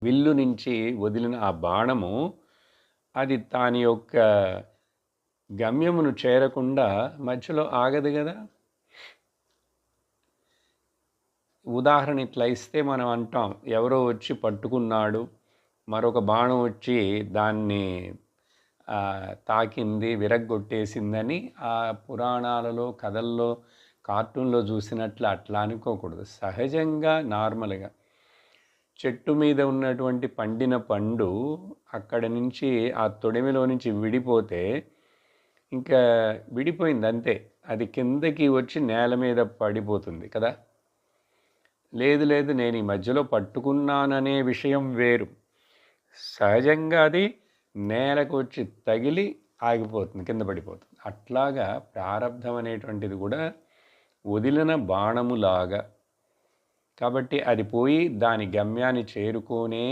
విల్లు నుంచి వదిలిన ఆ బాణము అది దాని యొక్క గమ్యమును చేరకుండా మధ్యలో ఆగదు కదా. ఉదాహరణ ఇట్లా ఇస్తే మనం అంటాం, ఎవరో వచ్చి పట్టుకున్నాడు, మరొక బాణం వచ్చి దాన్ని తాకింది, విరగ్గొట్టేసిందని ఆ పురాణాలలో, కథల్లో, కార్టూన్లో చూసినట్లు అట్లా అనుకోకూడదు. సహజంగా నార్మల్గా చెట్టు మీద ఉన్నటువంటి పండిన పండు అక్కడి నుంచి ఆ తొడిమిలో నుంచి విడిపోతే ఇంకా విడిపోయింది అంతే, అది కిందకి వచ్చి నేల మీద పడిపోతుంది కదా. లేదు లేదు నేను ఈ మధ్యలో పట్టుకున్నాననే విషయం వేరు. సహజంగా అది నేలకు వచ్చి తగిలి ఆగిపోతుంది, కింద పడిపోతుంది. అట్లాగా ప్రారబ్ధం అనేటువంటిది కూడా వదిలిన బాణములాగా. కాబట్టి అది పోయి దాని గమ్యాన్ని చేరుకోనే